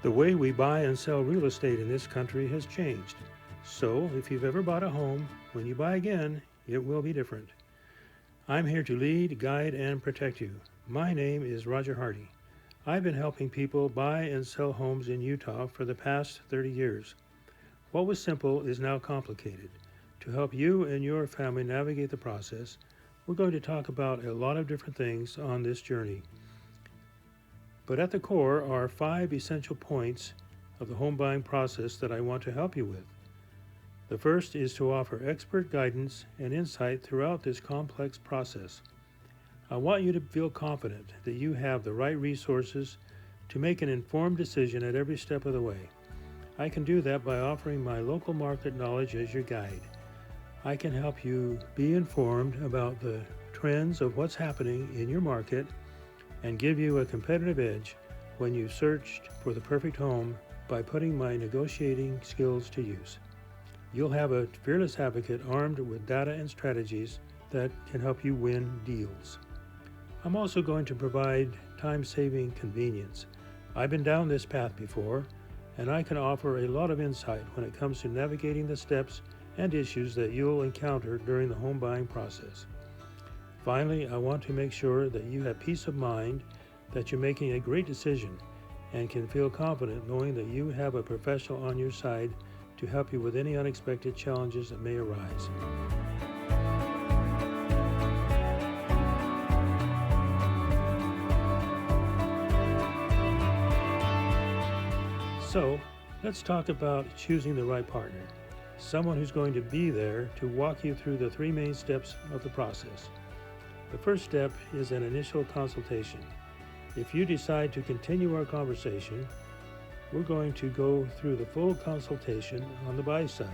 The way we buy and sell real estate in this country has changed. So, if you've ever bought a home, when you buy again, it will be different. I'm here to lead, guide, and protect you. My name is Rodger Hardy. I've been helping people buy and sell homes in Utah for the past 30 years. What was simple is now complicated. To help you and your family navigate the process, we're going to talk about a lot of different things on this journey. But at the core are 5 essential points of the home buying process that I want to help you with. The first is to offer expert guidance and insight throughout this complex process. I want you to feel confident that you have the right resources to make an informed decision at every step of the way. I can do that by offering my local market knowledge as your guide. I can help you be informed about the trends of what's happening in your market and give you a competitive edge when you've searched for the perfect home by putting my negotiating skills to use. You'll have a fearless advocate armed with data and strategies that can help you win deals. I'm also going to provide time-saving convenience. I've been down this path before, and I can offer a lot of insight when it comes to navigating the steps and issues that you'll encounter during the home buying process. Finally, I want to make sure that you have peace of mind that you're making a great decision and can feel confident knowing that you have a professional on your side to help you with any unexpected challenges that may arise. So, let's talk about choosing the right partner, someone who's going to be there to walk you through the 3 main steps of the process. The first step is an initial consultation. If you decide to continue our conversation, we're going to go through the full consultation on the buy side.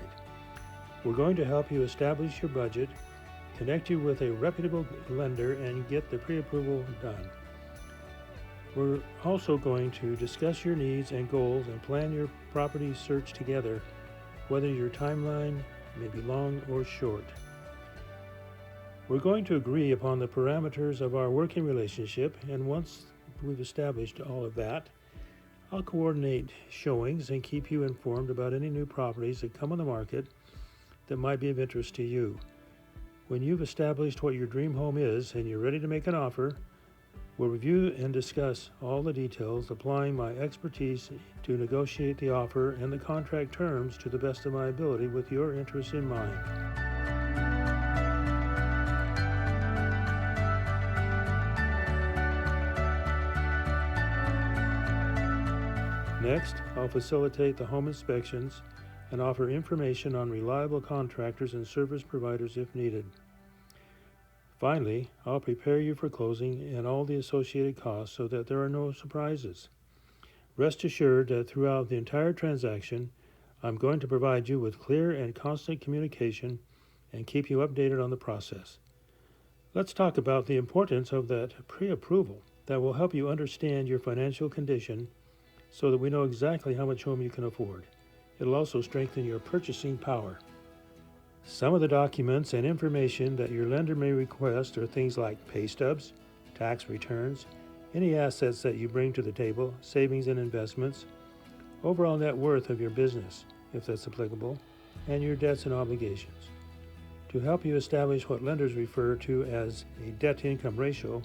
We're going to help you establish your budget, connect you with a reputable lender, and get the pre-approval done. We're also going to discuss your needs and goals and plan your property search together, whether your timeline may be long or short. We're going to agree upon the parameters of our working relationship, and once we've established all of that, I'll coordinate showings and keep you informed about any new properties that come on the market that might be of interest to you. When you've established what your dream home is and you're ready to make an offer, we'll review and discuss all the details, applying my expertise to negotiate the offer and the contract terms to the best of my ability with your interests in mind. Next, I'll facilitate the home inspections and offer information on reliable contractors and service providers if needed. Finally, I'll prepare you for closing and all the associated costs so that there are no surprises. Rest assured that throughout the entire transaction, I'm going to provide you with clear and constant communication and keep you updated on the process. Let's talk about the importance of that pre-approval that will help you understand your financial condition so that we know exactly how much home you can afford. It'll also strengthen your purchasing power. Some of the documents and information that your lender may request are things like pay stubs, tax returns, any assets that you bring to the table, savings and investments, overall net worth of your business, if that's applicable, and your debts and obligations. To help you establish what lenders refer to as a debt-to-income ratio,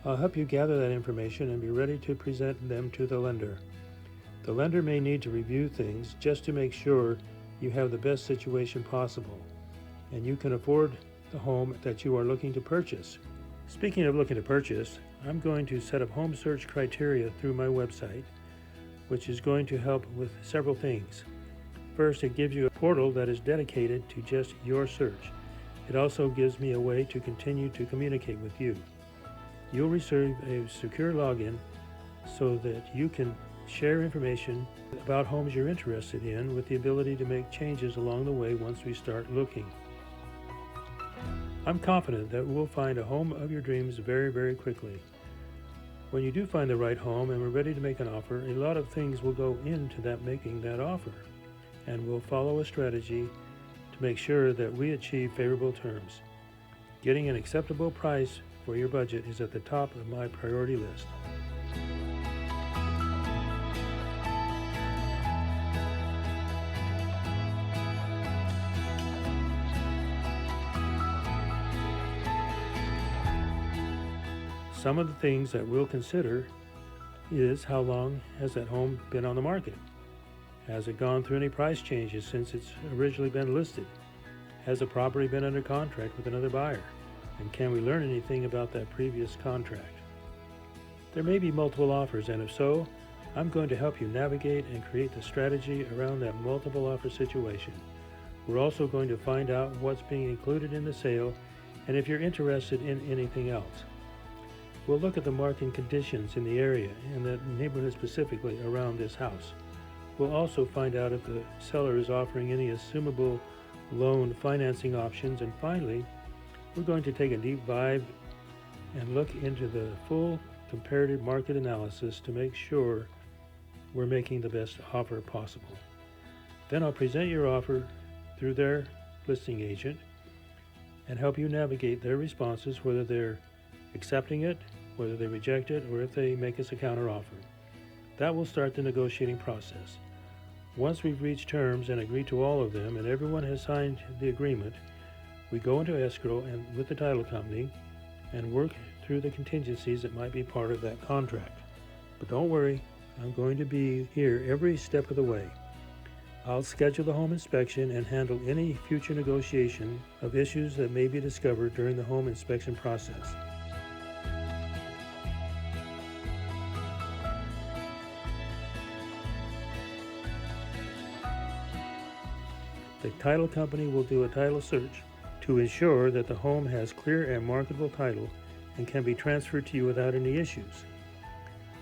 I'll help you gather that information and be ready to present them to the lender. The lender may need to review things just to make sure you have the best situation possible and you can afford the home that you are looking to purchase. Speaking of looking to purchase, I'm going to set up home search criteria through my website, which is going to help with several things. First, it gives you a portal that is dedicated to just your search. It also gives me a way to continue to communicate with you. You'll receive a secure login so that you can share information about homes you're interested in with the ability to make changes along the way once we start looking. I'm confident that we'll find a home of your dreams very, very quickly. When you do find the right home and we're ready to make an offer, a lot of things will go into that making that offer, and we'll follow a strategy to make sure that we achieve favorable terms. Getting an acceptable price for your budget is at the top of my priority list. Some of the things that we'll consider is how long has that home been on the market? Has it gone through any price changes since it's originally been listed? Has the property been under contract with another buyer? And can we learn anything about that previous contract? There may be multiple offers, and if so, I'm going to help you navigate and create the strategy around that multiple offer situation. We're also going to find out what's being included in the sale and if you're interested in anything else. We'll look at the market conditions in the area and the neighborhood specifically around this house. We'll also find out if the seller is offering any assumable loan financing options, and finally, we're going to take a deep dive and look into the full comparative market analysis to make sure we're making the best offer possible. Then I'll present your offer through their listing agent and help you navigate their responses, whether they're accepting it, whether they reject it, or if they make us a counter offer. That will start the negotiating process. Once we've reached terms and agreed to all of them and everyone has signed the agreement, we go into escrow and with the title company and work through the contingencies that might be part of that contract. But don't worry, I'm going to be here every step of the way. I'll schedule the home inspection and handle any future negotiation of issues that may be discovered during the home inspection process. The title company will do a title search to ensure that the home has clear and marketable title and can be transferred to you without any issues.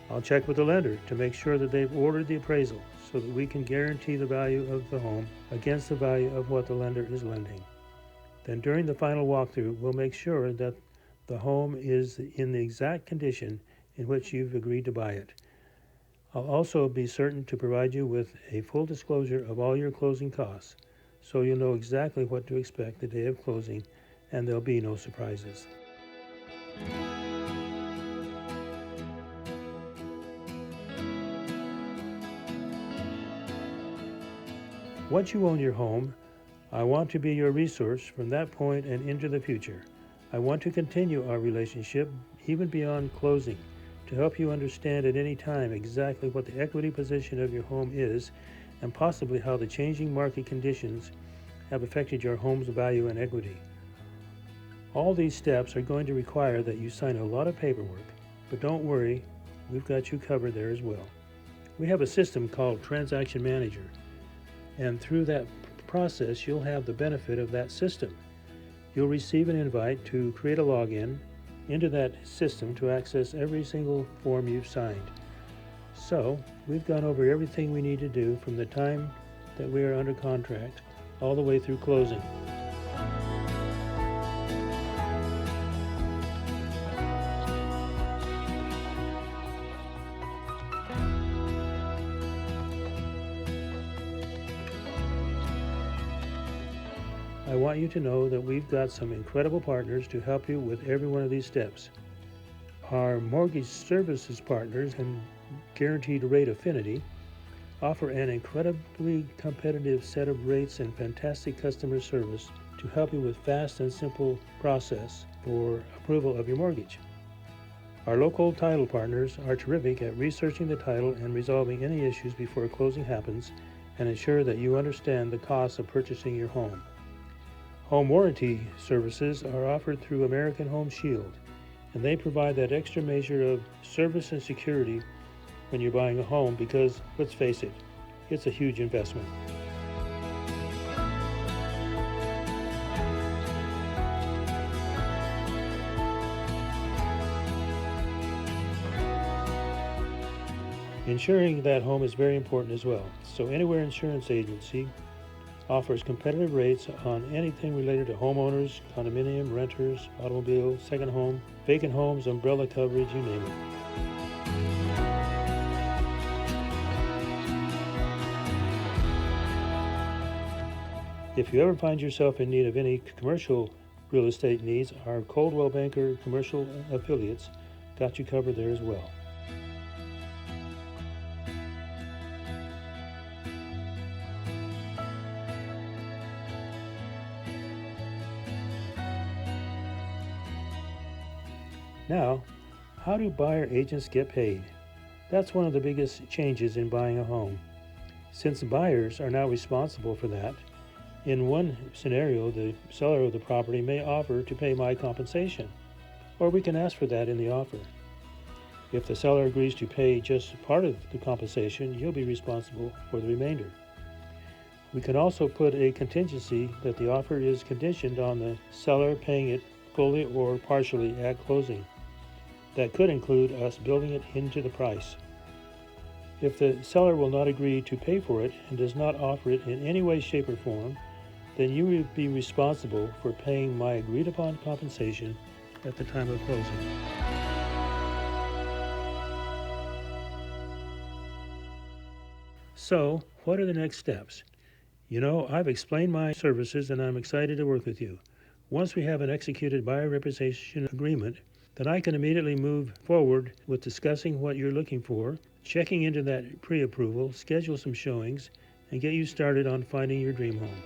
I'll check with the lender to make sure that they've ordered the appraisal so that we can guarantee the value of the home against the value of what the lender is lending. Then during the final walkthrough, we'll make sure that the home is in the exact condition in which you've agreed to buy it. I'll also be certain to provide you with a full disclosure of all your closing costs, so you'll know exactly what to expect the day of closing and there'll be no surprises. Once you own your home, I want to be your resource from that point and into the future. I want to continue our relationship even beyond closing to help you understand at any time exactly what the equity position of your home is and possibly how the changing market conditions have affected your home's value and equity. All these steps are going to require that you sign a lot of paperwork, but don't worry, we've got you covered there as well. We have a system called Transaction Manager, and through that process you'll have the benefit of that system. You'll receive an invite to create a login into that system to access every single form you've signed. So, we've gone over everything we need to do from the time that we are under contract all the way through closing. I want you to know that we've got some incredible partners to help you with every one of these steps. Our mortgage services partners and Guaranteed Rate Affinity offer an incredibly competitive set of rates and fantastic customer service to help you with fast and simple process for approval of your mortgage. Our local title partners are terrific at researching the title and resolving any issues before closing happens and ensure that you understand the cost of purchasing your home. Home warranty services are offered through American Home Shield, and they provide that extra measure of service and security when you're buying a home because, let's face it, it's a huge investment. Insuring that home is very important as well. So Anywhere Insurance Agency offers competitive rates on anything related to homeowners, condominium, renters, automobile, second home, vacant homes, umbrella coverage, you name it. If you ever find yourself in need of any commercial real estate needs, our Coldwell Banker commercial affiliates got you covered there as well. Now, How do buyer agents get paid? That's one of the biggest changes in buying a home. Since buyers are now responsible for that, in one scenario, the seller of the property may offer to pay my compensation, or we can ask for that in the offer. If the seller agrees to pay just part of the compensation, you'll be responsible for the remainder. We can also put a contingency that the offer is conditioned on the seller paying it fully or partially at closing. That could include us building it into the price. If the seller will not agree to pay for it and does not offer it in any way, shape, or form, then you will be responsible for paying my agreed upon compensation at the time of closing. So, what are the next steps? I've explained my services and I'm excited to work with you. Once we have an executed buyer representation agreement, then I can immediately move forward with discussing what you're looking for, checking into that pre-approval, schedule some showings, and get you started on finding your dream home.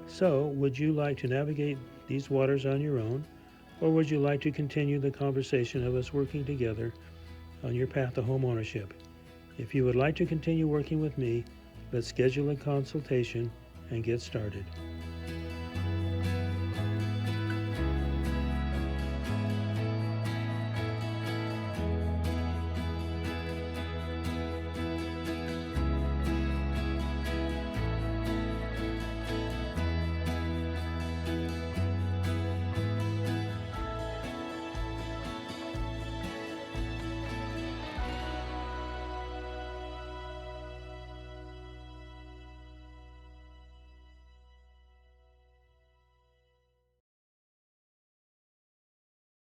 So, would you like to navigate these waters on your own, or would you like to continue the conversation of us working together on your path to home ownership? If you would like to continue working with me, let's schedule a consultation and get started.